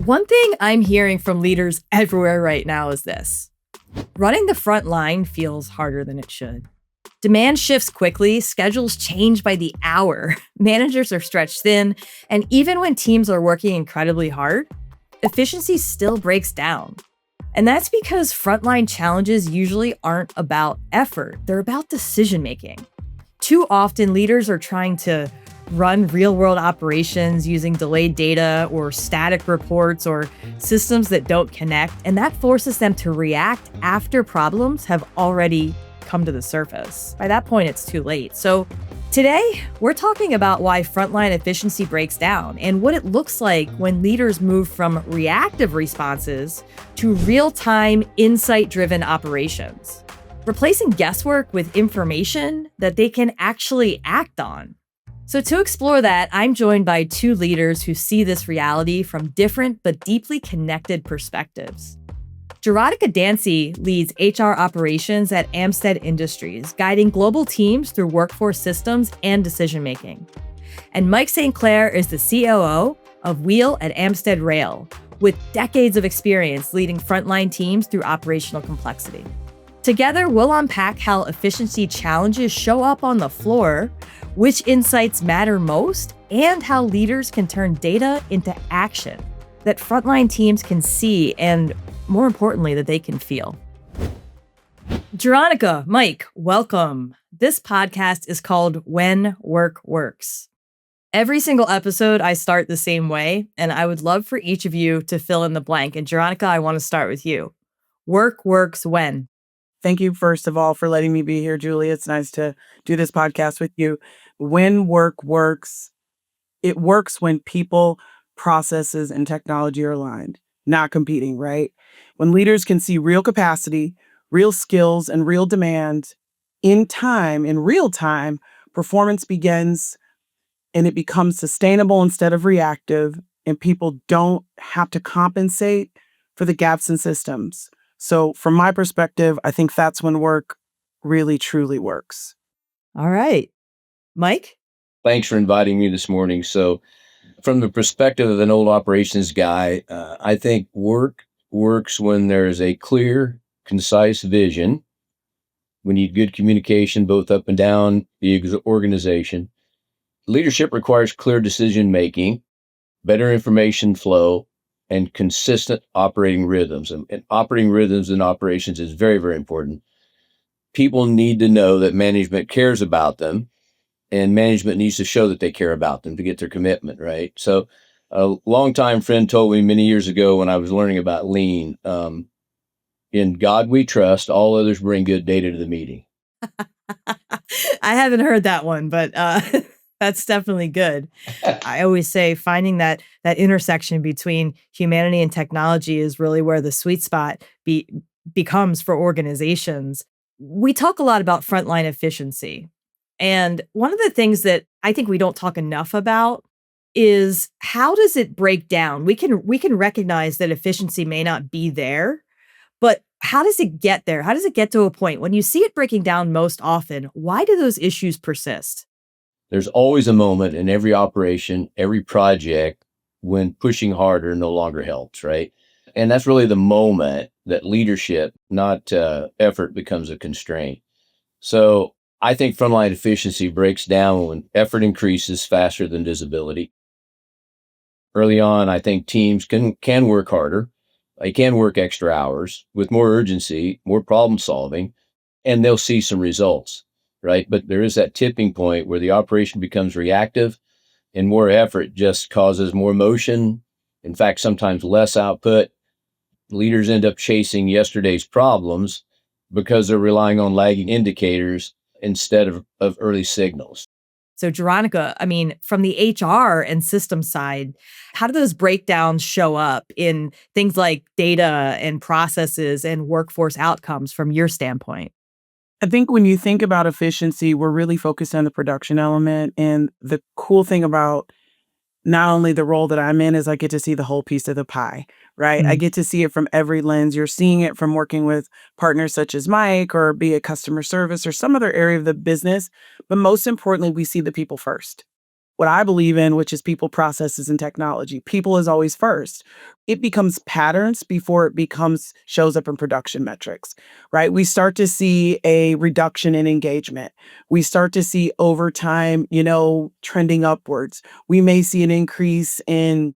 One thing I'm hearing from leaders everywhere right now is this. Running the front line feels harder than it should. Demand shifts quickly, schedules change by the hour, managers are stretched thin, and even when teams are working incredibly hard, efficiency still breaks down. And that's because frontline challenges usually aren't about effort, they're about decision making. Too often, leaders are trying to run real-world operations using delayed data or static reports or systems that don't connect, and that forces them to react after problems have already come to the surface. By that point, it's too late. So today, we're talking about why frontline efficiency breaks down and what it looks like when leaders move from reactive responses to real-time, insight-driven operations, replacing guesswork with information that they can actually act on. So to explore that, I'm joined by two leaders who see this reality from different but deeply connected perspectives. Jaronika Dancy leads HR operations at Amsted Industries, guiding global teams through workforce systems and decision-making. And Mike St. Clair is the COO of Wheel at Amsted Rail, with decades of experience leading frontline teams through operational complexity. Together, we'll unpack how efficiency challenges show up on the floor, which insights matter most, and how leaders can turn data into action that frontline teams can see and, more importantly, that they can feel. Jaronika, Mike, welcome. This podcast is called When Work Works. Every single episode, I start the same way, and I would love for each of you to fill in the blank. And Jaronika, I want to start with you. Work works when? Thank you, first of all, for letting me be here, Julie. It's nice to do this podcast with you. When work works, it works when people, processes, and technology are aligned, not competing, right? When leaders can see real capacity, real skills, and real demand in real time, performance begins and it becomes sustainable instead of reactive, and people don't have to compensate for the gaps in systems. So from my perspective, I think that's when work really, truly works. All right. Mike? Thanks for inviting me this morning. So from the perspective of an old operations guy, I think work works when there is a clear, concise vision. We need good communication, both up and down the organization. Leadership requires clear decision-making, better information flow, and consistent operating rhythms. And operating rhythms in operations is very, very important. People need to know that management cares about them, and management needs to show that they care about them to get their commitment, right? So a longtime friend told me many years ago when I was learning about lean, in God we trust, all others bring good data to the meeting. I haven't heard that one, but that's definitely good. I always say finding that intersection between humanity and technology is really where the sweet spot becomes for organizations. We talk a lot about frontline efficiency. And one of the things that I think we don't talk enough about is how does it break down? We can recognize that efficiency may not be there, but how does it get there? How does it get to a point when you see it breaking down most often? Why do those issues persist? There's always a moment in every operation, every project, when pushing harder no longer helps, right? And that's really the moment that leadership, not effort, becomes a constraint. So I think frontline efficiency breaks down when effort increases faster than visibility. Early on, I think teams can work harder. They can work extra hours with more urgency, more problem solving, and they'll see some results, right? But there is that tipping point where the operation becomes reactive and more effort just causes more motion. In fact, sometimes less output. Leaders end up chasing yesterday's problems because they're relying on lagging indicators instead of early signals. So Jaronika, I mean, from the HR and system side, how do those breakdowns show up in things like data and processes and workforce outcomes from your standpoint? I think when you think about efficiency, we're really focused on the production element. And the cool thing about not only the role that I'm in is I get to see the whole piece of the pie, right? I get to see it from every lens. You're seeing it from working with partners such as Mike, or be it customer service or some other area of the business. But most importantly, we see the people first. what I believe in, which is people, processes, and technology. People is always first. It becomes patterns before it becomes shows up in production metrics, right? We start to see a reduction in engagement. We start to see overtime, trending upwards. We may see an increase in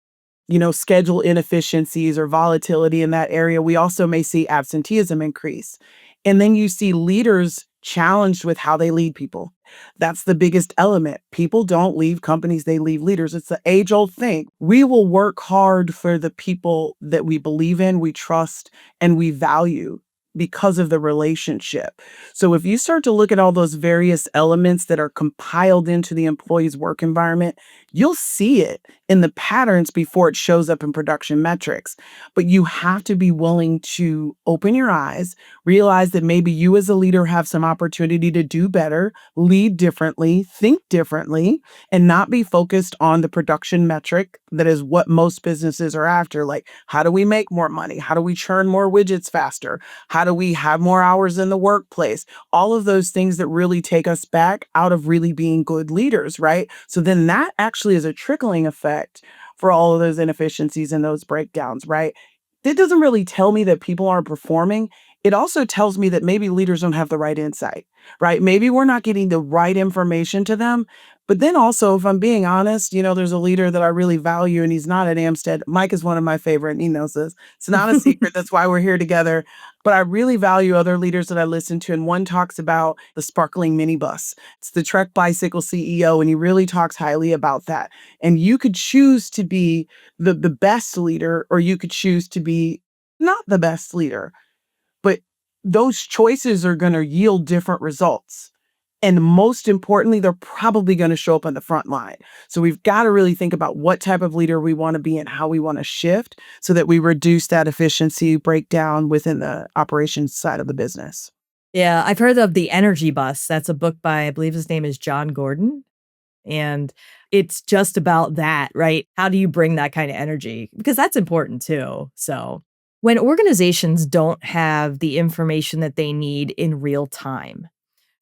schedule inefficiencies or volatility in that area. We also may see absenteeism increase. And then you see leaders challenged with how they lead people. That's the biggest element. People don't leave companies, they leave leaders. It's the age-old thing. We will work hard for the people that we believe in, we trust, and we value because of the relationship. So if you start to look at all those various elements that are compiled into the employee's work environment, you'll see it in the patterns before it shows up in production metrics. But you have to be willing to open your eyes, realize that maybe you as a leader have some opportunity to do better, lead differently, think differently, and not be focused on the production metric that is what most businesses are after. Like, how do we make more money? How do we churn more widgets faster? How do we have more hours in the workplace? All of those things that really take us back out of really being good leaders, right? So then that actually is a trickling effect for all of those inefficiencies and those breakdowns, right? It doesn't really tell me that people aren't performing. It also tells me that maybe leaders don't have the right insight, right? Maybe we're not getting the right information to them. But then also, if I'm being honest, there's a leader that I really value and he's not at Amsted. Mike is one of my favorite and he knows this. It's not a secret. That's why we're here together. But I really value other leaders that I listen to. And one talks about the sparkling minibus. It's the Trek Bicycle CEO. And he really talks highly about that. And you could choose to be the best leader, or you could choose to be not the best leader. But those choices are going to yield different results. And most importantly, they're probably going to show up on the front line. So we've got to really think about what type of leader we want to be and how we want to shift so that we reduce that efficiency breakdown within the operations side of the business. Yeah, I've heard of The Energy Bus. That's a book by, I believe his name is John Gordon. And it's just about that, right? How do you bring that kind of energy? Because that's important too. So when organizations don't have the information that they need in real time,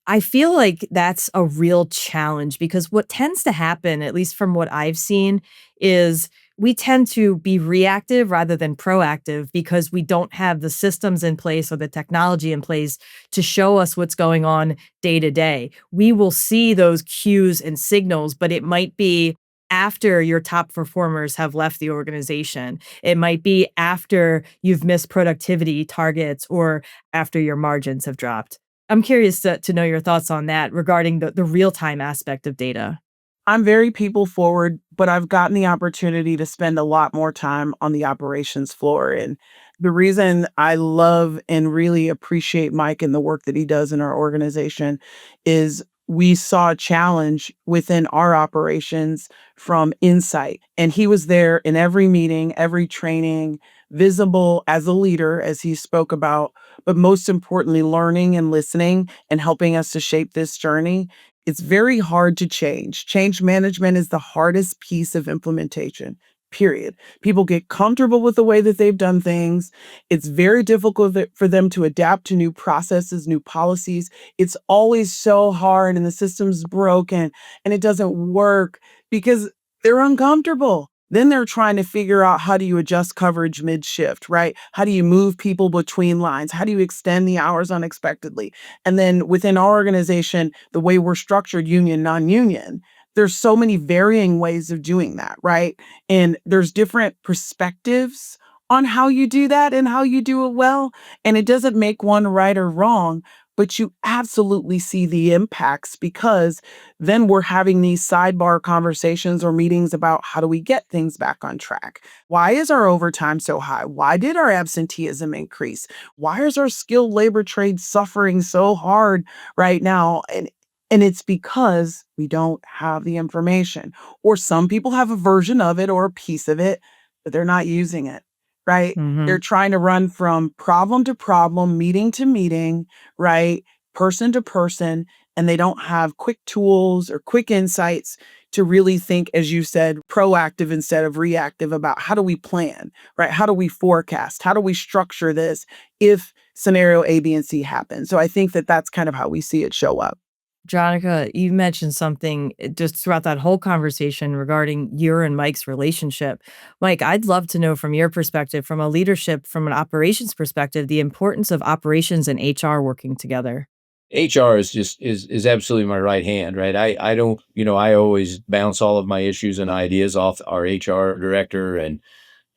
I feel like that's a real challenge because what tends to happen, at least from what I've seen, is we tend to be reactive rather than proactive because we don't have the systems in place or the technology in place to show us what's going on day to day. We will see those cues and signals, but it might be after your top performers have left the organization. It might be after you've missed productivity targets or after your margins have dropped. I'm curious to know your thoughts on that regarding the real-time aspect of data. I'm very people forward, but I've gotten the opportunity to spend a lot more time on the operations floor. And the reason I love and really appreciate Mike and the work that he does in our organization is we saw a challenge within our operations from insight. And he was there in every meeting, every training, visible as a leader, as he spoke about, but most importantly, learning and listening and helping us to shape this journey. It's very hard to change. Change management is the hardest piece of implementation, period. People get comfortable with the way that they've done things. It's very difficult for them to adapt to new processes, new policies. It's always so hard and the system's broken and it doesn't work because they're uncomfortable. Then they're trying to figure out how do you adjust coverage mid-shift, right? How do you move people between lines? How do you extend the hours unexpectedly? And then within our organization, the way we're structured, union, non-union, there's so many varying ways of doing that, right? And there's different perspectives on how you do that and how you do it well. And it doesn't make one right or wrong, but you absolutely see the impacts because then we're having these sidebar conversations or meetings about how do we get things back on track? Why is our overtime so high? Why did our absenteeism increase? Why is our skilled labor trade suffering so hard right now? And it's because we don't have the information. Or some people have a version of it or a piece of it, but they're not using it, right? They're Mhm. trying to run from problem to problem, meeting to meeting, right? Person to person, and they don't have quick tools or quick insights to really think, as you said, proactive instead of reactive about how do we plan, right? How do we forecast? How do we structure this if scenario A, B, and C happen? So I think that that's kind of how we see it show up. Jaronika, you mentioned something just throughout that whole conversation regarding your and Mike's relationship. Mike, I'd love to know from your perspective, from a leadership, from an operations perspective, the importance of operations and HR working together. HR is absolutely my right hand, right? I don't, I always bounce all of my issues and ideas off our HR director, and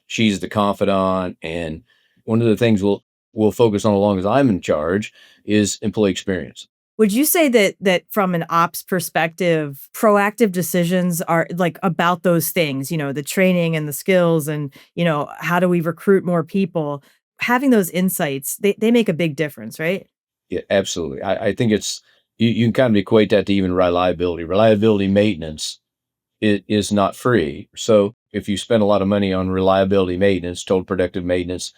she's the confidant. And one of the things we'll focus on as long as I'm in charge is employee experience. Would you say that from an ops perspective, proactive decisions are like about those things, the training and the skills and, how do we recruit more people? Having those insights, they make a big difference, right? Yeah, absolutely. I think it's you can kind of equate that to even reliability. Reliability maintenance is not free. So if you spend a lot of money on reliability maintenance, total productive maintenance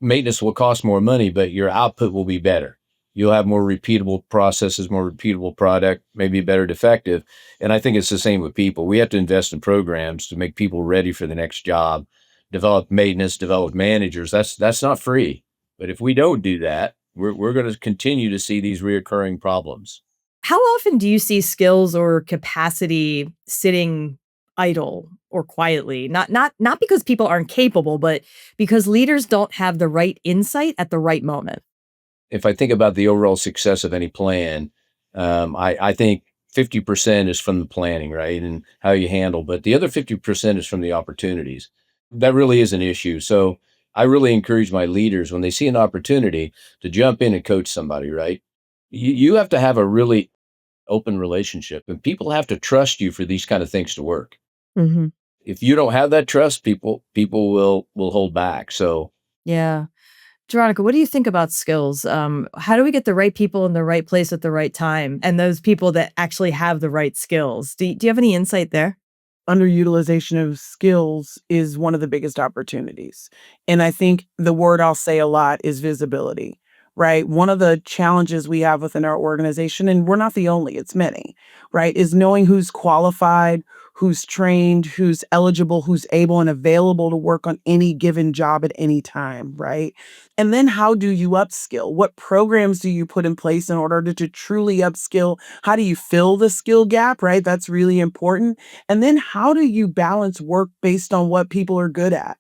will cost more money, but your output will be better. You'll have more repeatable processes, more repeatable product, maybe better defective. And I think it's the same with people. We have to invest in programs to make people ready for the next job, develop maintenance, develop managers. That's not free. But if we don't do that, we're going to continue to see these reoccurring problems. How often do you see skills or capacity sitting idle or quietly? Not because people aren't capable, but because leaders don't have the right insight at the right moment. If I think about the overall success of any plan, I think 50% is from the planning, right? And how you handle, but the other 50% is from the opportunities. That really is an issue. So I really encourage my leaders when they see an opportunity to jump in and coach somebody, right? You have to have a really open relationship and people have to trust you for these kind of things to work. Mhm. If you don't have that trust, people will hold back. So Yeah. Veronica, what do you think about skills? How do we get the right people in the right place at the right time and those people that actually have the right skills? Do you have any insight there? Underutilization of skills is one of the biggest opportunities. And I think the word I'll say a lot is visibility, right? One of the challenges we have within our organization, and we're not the only, it's many, right, is knowing who's qualified, who's trained, who's eligible, who's able and available to work on any given job at any time, right? And then how do you upskill? What programs do you put in place in order to truly upskill? How do you fill the skill gap, right? That's really important. And then how do you balance work based on what people are good at?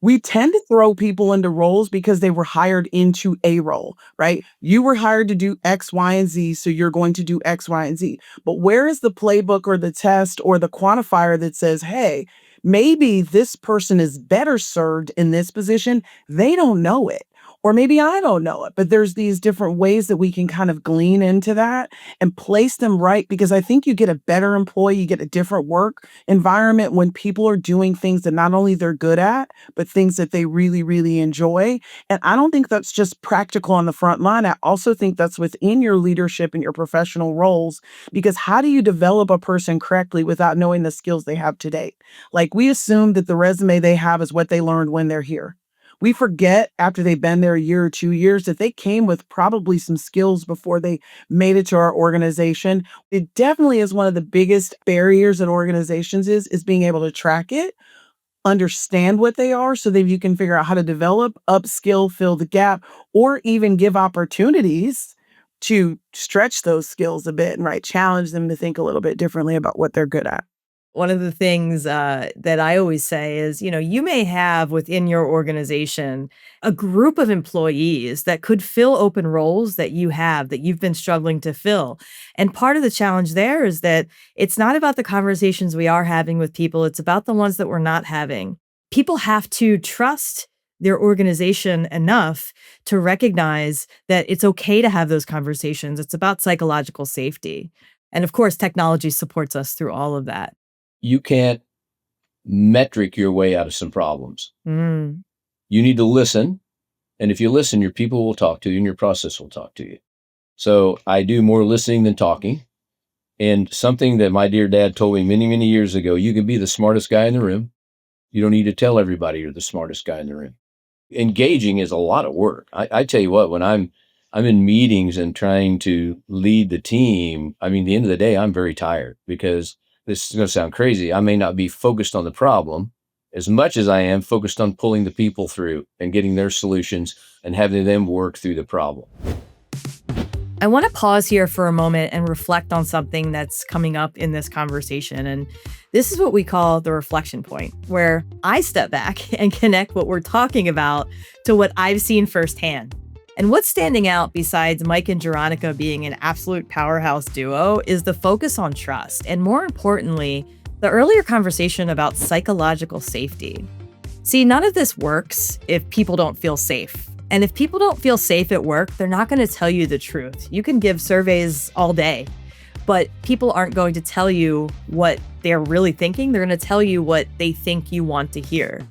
We tend to throw people into roles because they were hired into a role, right? You were hired to do X, Y, and Z, so you're going to do X, Y, and Z. But where is the playbook or the test or the quantifier that says, hey, maybe this person is better served in this position? They don't know it. Or maybe I don't know it, but there's these different ways that we can kind of glean into that and place them right because I think you get a better employee, you get a different work environment when people are doing things that not only they're good at, but things that they really, really enjoy. And I don't think that's just practical on the front line. I also think that's within your leadership and your professional roles, because how do you develop a person correctly without knowing the skills they have to date? Like we assume that the resume they have is what they learned when they're here. We forget after they've been there a year or 2 years that they came with probably some skills before they made it to our organization. It definitely is one of the biggest barriers that organizations is being able to track it, understand what they are so that you can figure out how to develop, upskill, fill the gap, or even give opportunities to stretch those skills a bit and right, challenge them to think a little bit differently about what they're good at. One of the things that I always say is, you may have within your organization a group of employees that could fill open roles that you have that you've been struggling to fill. And part of the challenge there is that it's not about the conversations we are having with people, it's about the ones that we're not having. People have to trust their organization enough to recognize that it's okay to have those conversations. It's about psychological safety. And of course, technology supports us through all of that. you can't metric your way out of some problems. Mm. You need to listen. And if you listen, your people will talk to you and your process will talk to you. So I do more listening than talking. And something that my dear dad told me many, many years ago, you can be the smartest guy in the room. You don't need to tell everybody you're the smartest guy in the room. Engaging is a lot of work. I tell you what, when I'm in meetings and trying to lead the team, I mean, at the end of the day, I'm very tired because this is going to sound crazy. I may not be focused on the problem as much as I am focused on pulling the people through and getting their solutions and having them work through the problem. I want to pause here for a moment and reflect on something that's coming up in this conversation. And this is what we call the reflection point, where I step back and connect what we're talking about to what I've seen firsthand. And what's standing out besides Mike and Jaronika being an absolute powerhouse duo is the focus on trust. And more importantly, the earlier conversation about psychological safety. See, none of this works if people don't feel safe. And if people don't feel safe at work, they're not going to tell you the truth. You can give surveys all day, but people aren't going to tell you what they're really thinking. They're going to tell you what they think you want to hear.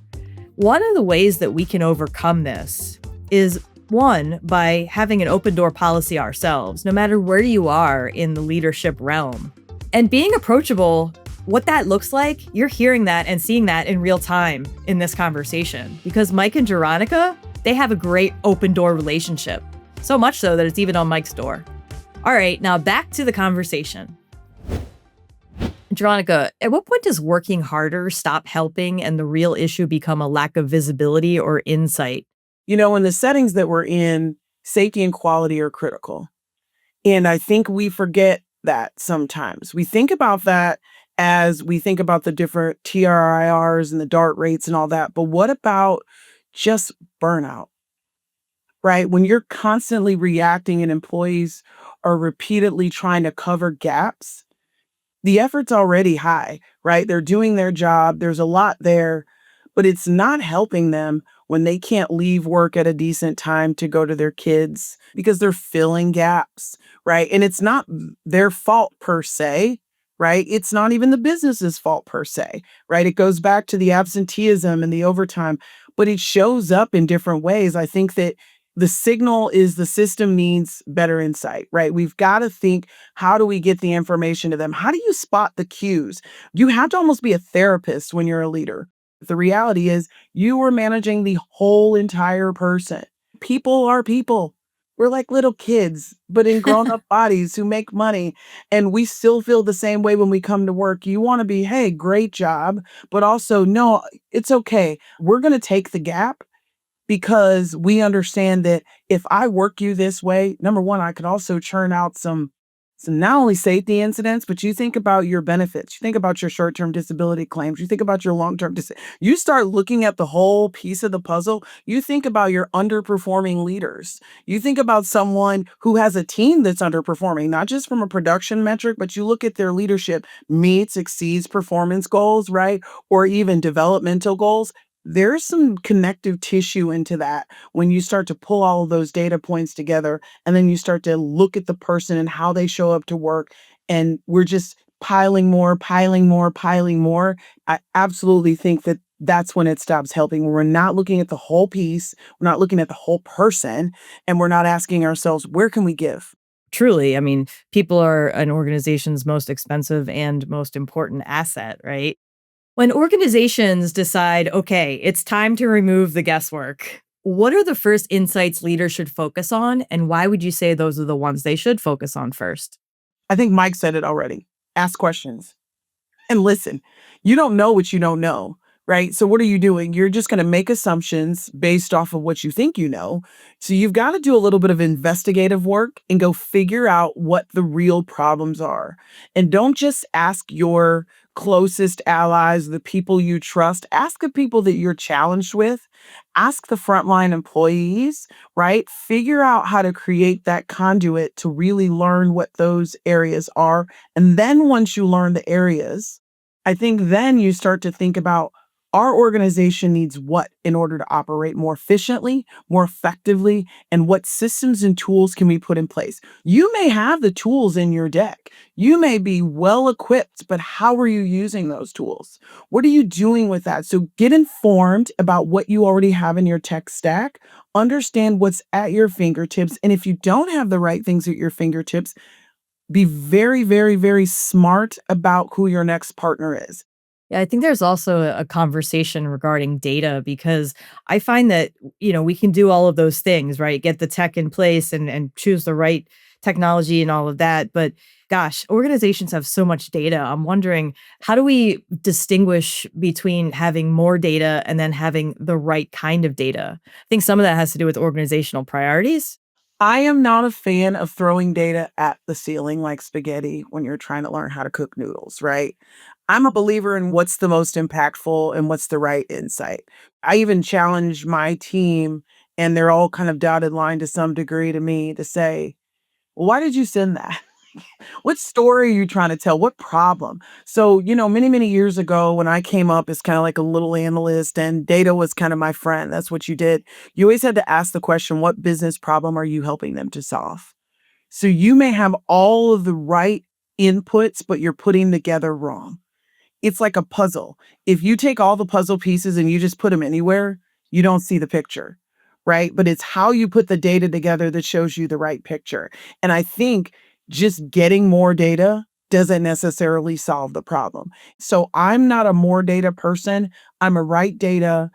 One of the ways that we can overcome this is, one, by having an open door policy ourselves, no matter where you are in the leadership realm. And being approachable, what that looks like, you're hearing that and seeing that in real time in this conversation. Because Mike and Jaronika, they have a great open door relationship. So much so that it's even on Mike's door. All right, now back to the conversation. Jaronika, at what point does working harder stop helping and the real issue become a lack of visibility or insight? In the settings that we're in, safety and quality are critical. And I think we forget that sometimes. We think about that as we think about the different TRIRs and the DART rates and all that. But what about just burnout, right? When you're constantly reacting and employees are repeatedly trying to cover gaps, the effort's already high, right? They're doing their job. There's a lot there, but it's not helping them when they can't leave work at a decent time to go to their kids because they're filling gaps, right? And it's not their fault per se, right? It's not even the business's fault per se, right? It goes back to the absenteeism and the overtime, but it shows up in different ways. I think that the signal is the system needs better insight, right? We've got to think, how do we get the information to them? How do you spot the cues? You have to almost be a therapist when you're a leader. The reality is you are managing the whole entire person. People are people. We're like little kids, but in grown-up bodies who make money. And we still feel the same way when we come to work. You want to be, hey, great job. But also, no, it's okay. We're going to take the gap because we understand that if I work you this way, number one, I could also churn out some not only safety incidents, but you think about your benefits. You think about your short-term disability claims. You think about your long-term you start looking at the whole piece of the puzzle. You think about your underperforming leaders. You think about someone who has a team that's underperforming, not just from a production metric, but you look at their leadership meets, exceeds performance goals, right? Or even developmental goals. There's some connective tissue into that when you start to pull all of those data points together and then you start to look at the person and how they show up to work. And we're just piling more. I absolutely think that that's when it stops helping. When we're not looking at the whole piece, we're not looking at the whole person, and we're not asking ourselves, where can we give? Truly, I mean, people are an organization's most expensive and most important asset, right? When organizations decide, okay, it's time to remove the guesswork, what are the first insights leaders should focus on? And why would you say those are the ones they should focus on first? I think Mike said it already. Ask questions and listen. You don't know what you don't know, right? So what are you doing? You're just going to make assumptions based off of what you think you know. So you've got to do a little bit of investigative work and go figure out what the real problems are. And don't just ask your closest allies, the people you trust. Ask the people that you're challenged with. Ask the frontline employees, right? Figure out how to create that conduit to really learn what those areas are. And then once you learn the areas, I think then you start to think about, our organization needs what in order to operate more efficiently, more effectively, and what systems and tools can we put in place? You may have the tools in your deck. You may be well equipped, but how are you using those tools? What are you doing with that? So get informed about what you already have in your tech stack. Understand what's at your fingertips. And if you don't have the right things at your fingertips, be very, very, very smart about who your next partner is. Yeah, I think there's also a conversation regarding data because I find that, we can do all of those things, right? Get the tech in place and choose the right technology and all of that. But gosh, organizations have so much data. I'm wondering, how do we distinguish between having more data and then having the right kind of data? I think some of that has to do with organizational priorities. I am not a fan of throwing data at the ceiling like spaghetti when you're trying to learn how to cook noodles, right? I'm a believer in what's the most impactful and what's the right insight. I even challenge my team, and they're all kind of dotted line to some degree to me to say, well, why did you send that? What story are you trying to tell? What problem? So, many, many years ago when I came up as kind of like a little analyst and data was kind of my friend, that's what you did. You always had to ask the question, what business problem are you helping them to solve? So you may have all of the right inputs, but you're putting together wrong. It's like a puzzle. If you take all the puzzle pieces and you just put them anywhere, you don't see the picture, right? But it's how you put the data together that shows you the right picture. And I think just getting more data doesn't necessarily solve the problem. So I'm not a more data person. I'm a right data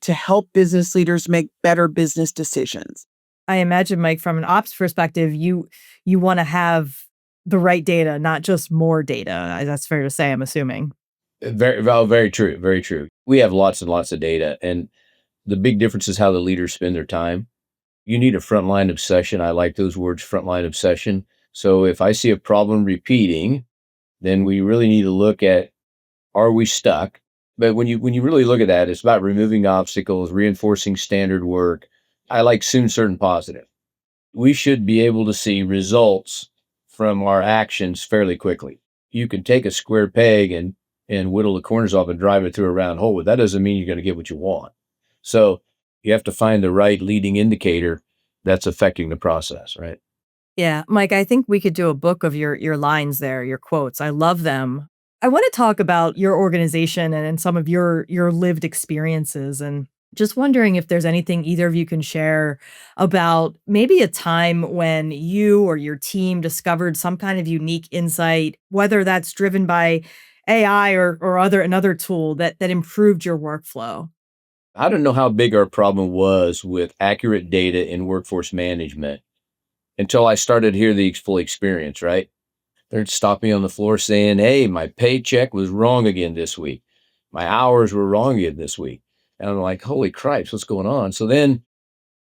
to help business leaders make better business decisions. I imagine, Mike, from an ops perspective, you want to have the right data, not just more data. That's fair to say, I'm assuming. Very true. Very true. We have lots and lots of data, and the big difference is how the leaders spend their time. You need a frontline obsession. I like those words, frontline obsession. So if I see a problem repeating, then we really need to look at, are we stuck? But when you really look at that, it's about removing obstacles, reinforcing standard work. I like soon, certain, positive. We should be able to see results from our actions fairly quickly. You can take a square peg and whittle the corners off and drive it through a round hole, but that doesn't mean you're going to get what you want. So you have to find the right leading indicator that's affecting the process, right? Yeah, Mike, I think we could do a book of your lines there, your quotes. I love them. I want to talk about your organization and some of your lived experiences, and just wondering if there's anything either of you can share about maybe a time when you or your team discovered some kind of unique insight, whether that's driven by AI or another tool that improved your workflow. I don't know how big our problem was with accurate data in workforce management until I started to hear the full experience, right? They'd stop me on the floor saying, "Hey, my paycheck was wrong again this week. My hours were wrong again this week." And I'm like, "Holy cripes, what's going on?" So then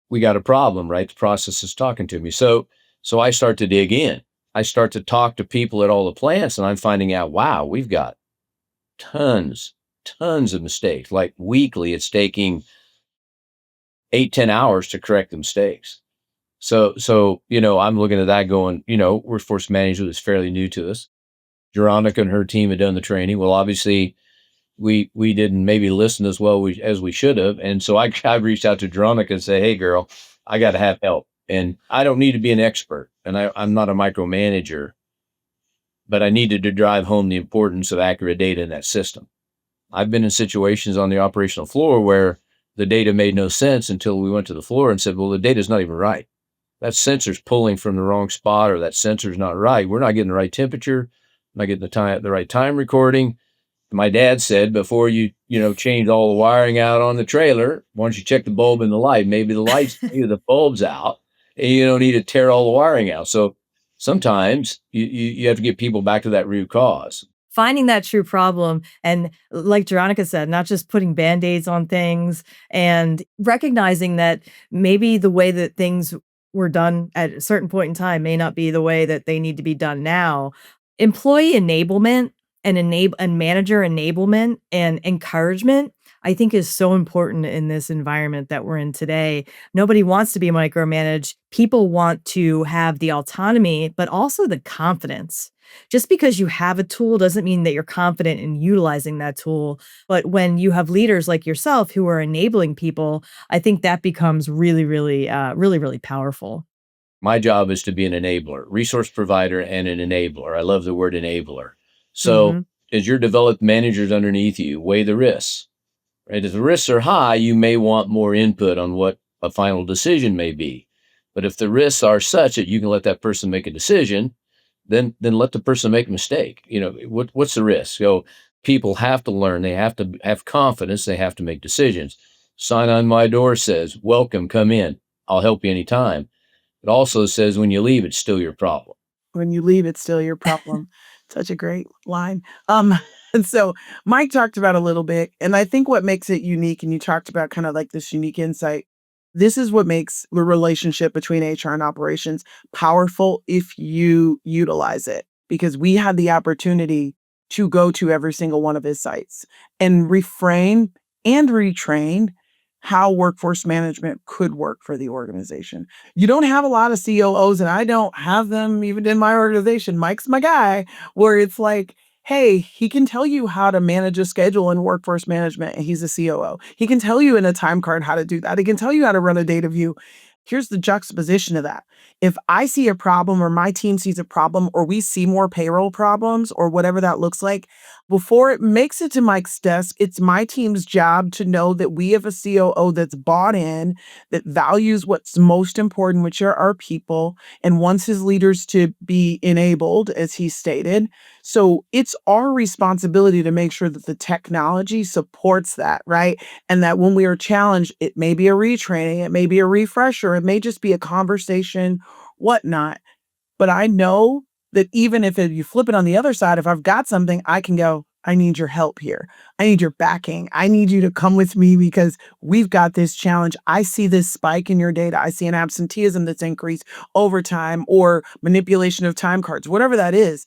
we got a problem, right? The process is talking to me. So I start to dig in. I start to talk to people at all the plants, and I'm finding out, wow, we've got tons, tons of mistakes. Like weekly, it's taking 8, 10 hours to correct the mistakes. So I'm looking at that going, workforce management is fairly new to us. Jaronika and her team had done the training. Well, obviously, we didn't maybe listen as well as we should have, and so I reached out to Jaronika and say, "Hey, girl, I got to have help, and I don't need to be an expert, and I'm not a micromanager, but I needed to drive home the importance of accurate data in that system." I've been in situations on the operational floor where the data made no sense until we went to the floor and said, "Well, the data's not even right. That sensor's pulling from the wrong spot, or that sensor's not right. We're not getting the right temperature, not getting the right time recording." My dad said, before you change all the wiring out on the trailer, why don't you check the bulb and the light? Maybe the bulb's out, and you don't need to tear all the wiring out. So sometimes you have to get people back to that root cause. Finding that true problem, and like Jeronica said, not just putting Band-Aids on things, and recognizing that maybe the way that things were done at a certain point in time may not be the way that they need to be done now. Employee enablement and manager enablement and encouragement, I think, is so important in this environment that we're in today. Nobody wants to be micromanaged. People want to have the autonomy, but also the confidence. Just because you have a tool doesn't mean that you're confident in utilizing that tool. But when you have leaders like yourself who are enabling people, I think that becomes really powerful. My job is to be an enabler, resource provider, and an enabler. I love the word enabler. So Mhm. as your developed managers underneath you, weigh the risks. Right? If the risks are high, you may want more input on what a final decision may be. But if the risks are such that you can let that person make a decision, then let the person make a mistake. What's the risk? People have to learn. They have to have confidence. They have to make decisions. Sign on my door says, "Welcome, come in. I'll help you anytime." It also says, "When you leave, it's still your problem." When you leave, it's still your problem. Such a great line. And so Mike talked about a little bit, and I think what makes it unique, and you talked about kind of like this unique insight. This is what makes the relationship between HR and operations powerful if you utilize it, because we had the opportunity to go to every single one of his sites and reframe and retrain how workforce management could work for the organization. You don't have a lot of COOs, and I don't have them even in my organization. Mike's my guy, where it's like, hey, he can tell you how to manage a schedule in workforce management, and he's a COO. He can tell you in a time card how to do that. He can tell you how to run a data view. Here's the juxtaposition of that. If I see a problem, or my team sees a problem, or we see more payroll problems, or whatever that looks like, before it makes it to Mike's desk, it's my team's job to know that we have a COO that's bought in, that values what's most important, which are our people, and wants his leaders to be enabled, as he stated. So it's our responsibility to make sure that the technology supports that, right? And that when we are challenged, it may be a retraining, it may be a refresher, it may just be a conversation, whatnot. But I know that even if you flip it on the other side, if I've got something, I can go, I need your help here. I need your backing. I need you to come with me because we've got this challenge. I see this spike in your data. I see an absenteeism that's increased over time, or manipulation of time cards, whatever that is.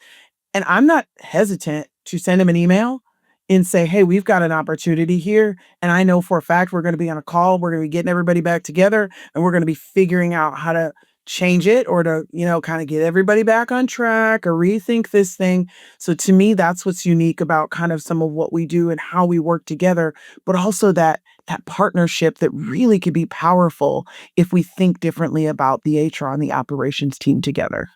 And I'm not hesitant to send him an email and say, hey, we've got an opportunity here. And I know for a fact we're going to be on a call. We're going to be getting everybody back together, and we're going to be figuring out how to change it, or to, kind of get everybody back on track or rethink this thing. So to me, that's what's unique about kind of some of what we do and how we work together, but also that partnership that really could be powerful if we think differently about the HR and the operations team together.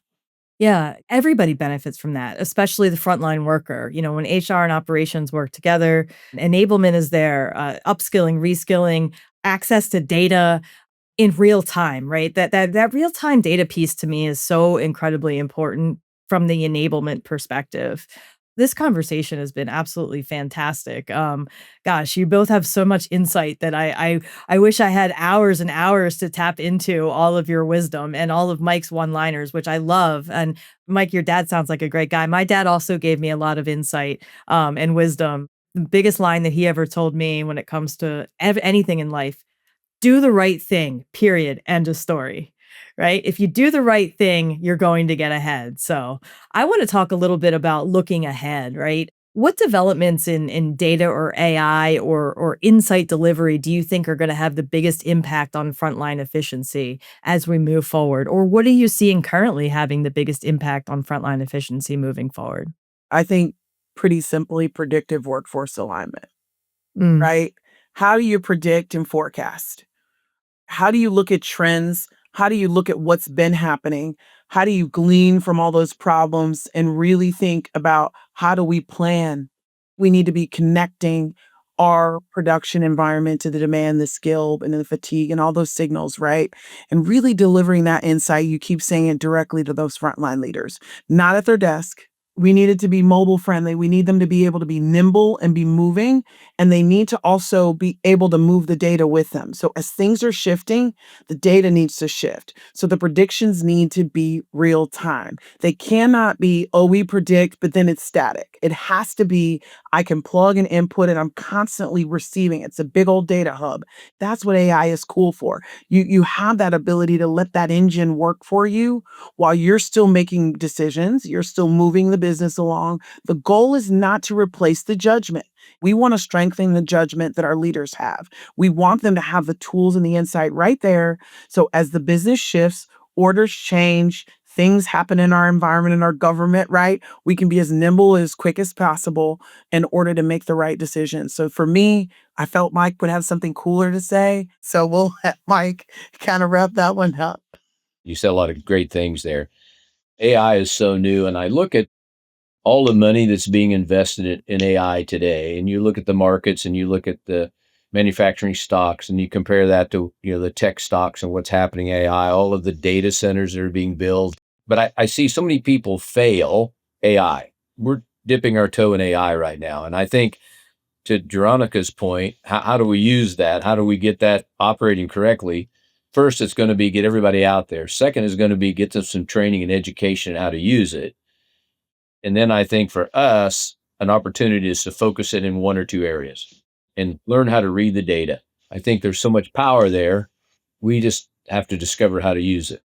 Yeah, everybody benefits from that, especially the frontline worker. When HR and operations work together, enablement is there, upskilling, reskilling, access to data in real time, right? That real time data piece to me is so incredibly important from the enablement perspective. This conversation has been absolutely fantastic. Gosh, you both have so much insight that I wish I had hours and hours to tap into all of your wisdom and all of Mike's one-liners, which I love. And Mike, your dad sounds like a great guy. My dad also gave me a lot of insight and wisdom. The biggest line that he ever told me when it comes to anything in life: do the right thing, period, end of story, right? If you do the right thing, you're going to get ahead. So I want to talk a little bit about looking ahead, right? What developments in data or AI or insight delivery do you think are going to have the biggest impact on frontline efficiency as we move forward? Or what are you seeing currently having the biggest impact on frontline efficiency moving forward? I think pretty simply predictive workforce alignment, Mm. right? How do you predict and forecast? How do you look at trends? How do you look at what's been happening? How do you glean from all those problems and really think about how do we plan? We need to be connecting our production environment to the demand, the skill, and the fatigue, and all those signals, right? And really delivering that insight. You keep saying it directly to those frontline leaders, not at their desk. We need it to be mobile friendly. We need them to be able to be nimble and be moving, and they need to also be able to move the data with them. So as things are shifting, the data needs to shift. So the predictions need to be real time. They cannot be, oh, we predict, but then it's static. It has to be, I can plug and input and I'm constantly receiving. It's a big old data hub. That's what AI is cool for. You have that ability to let that engine work for you while you're still making decisions, you're still moving the business along. The goal is not to replace the judgment. We want to strengthen the judgment that our leaders have. We want them to have the tools and the insight right there. So as the business shifts, orders change, things happen in our environment, in our government, right? We can be as nimble, as quick as possible in order to make the right decisions. So for me, I felt Mike would have something cooler to say. So we'll let Mike kind of wrap that one up. You said a lot of great things there. AI is so new, and I look at all the money that's being invested in AI today, and you look at the markets and you look at the manufacturing stocks, and you compare that to the tech stocks and what's happening in AI, all of the data centers that are being built. But I see so many people fail AI. We're dipping our toe in AI right now, and I think, to Jeronika's point, how do we use that? How do we get that operating correctly? First, it's going to be get everybody out there. Second is going to be get them some training and education on how to use it. And then I think for us, an opportunity is to focus it in one or two areas and learn how to read the data. I think there's so much power there We just have to discover how to use it.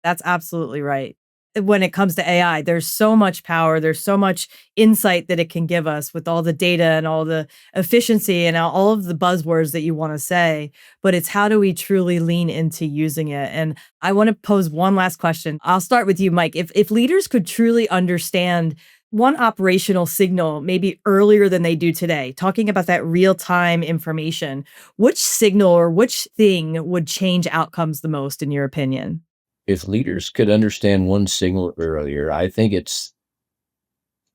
That's absolutely right. When it comes to AI, there's so much power, there's so much insight that it can give us with all the data and all the efficiency and all of the buzzwords that you want to say. But it's how do we truly lean into using it? And I want to pose one last question. I'll start with you, Mike. If leaders could truly understand one operational signal maybe earlier than they do today, talking about that real-time information, which signal or which thing would change outcomes the most, in your opinion? If leaders could understand one signal earlier, I think it's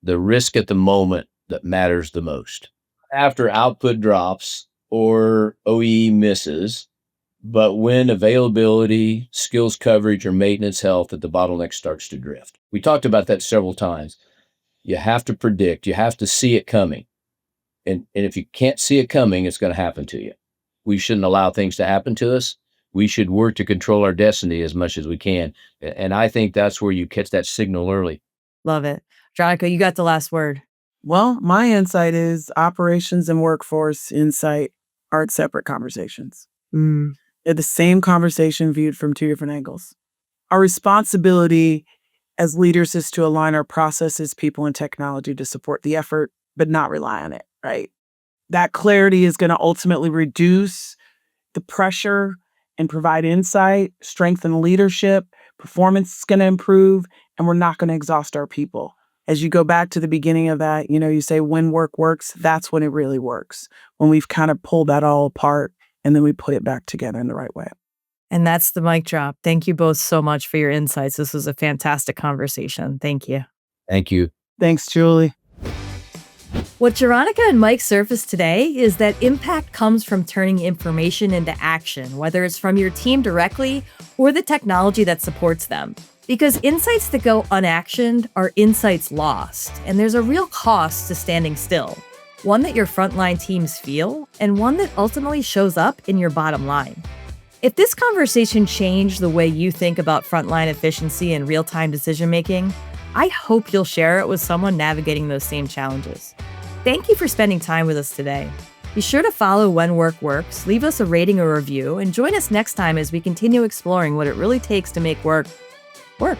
the risk at the moment that matters the most. After output drops or OEE misses, but when availability, skills coverage, or maintenance health at the bottleneck starts to drift. We talked about that several times. You have to predict, you have to see it coming. And if you can't see it coming, it's going to happen to you. We shouldn't allow things to happen to us. We should work to control our destiny as much as we can. And I think that's where you catch that signal early. Love it. Jaronika, you got the last word. Well, my insight is operations and workforce insight aren't separate conversations. They're the same conversation viewed from two different angles. Our responsibility as leaders is to align our processes, people, and technology to support the effort, but not rely on it, right? That clarity is going to ultimately reduce the pressure and provide insight, strengthen leadership, performance is going to improve, and we're not going to exhaust our people. As you go back to the beginning of that, you say when work works, that's when it really works. When we've kind of pulled that all apart and then we put it back together in the right way. And that's the mic drop. Thank you both so much for your insights. This was a fantastic conversation. Thank you. Thank you. Thanks, Julie. What Jaronika and Mike surfaced today is that impact comes from turning information into action, whether it's from your team directly or the technology that supports them. Because insights that go unactioned are insights lost, and there's a real cost to standing still. One that your frontline teams feel, and one that ultimately shows up in your bottom line. If this conversation changed the way you think about frontline efficiency and real-time decision-making, I hope you'll share it with someone navigating those same challenges. Thank you for spending time with us today. Be sure to follow When Work Works, leave us a rating or review, and join us next time as we continue exploring what it really takes to make work work.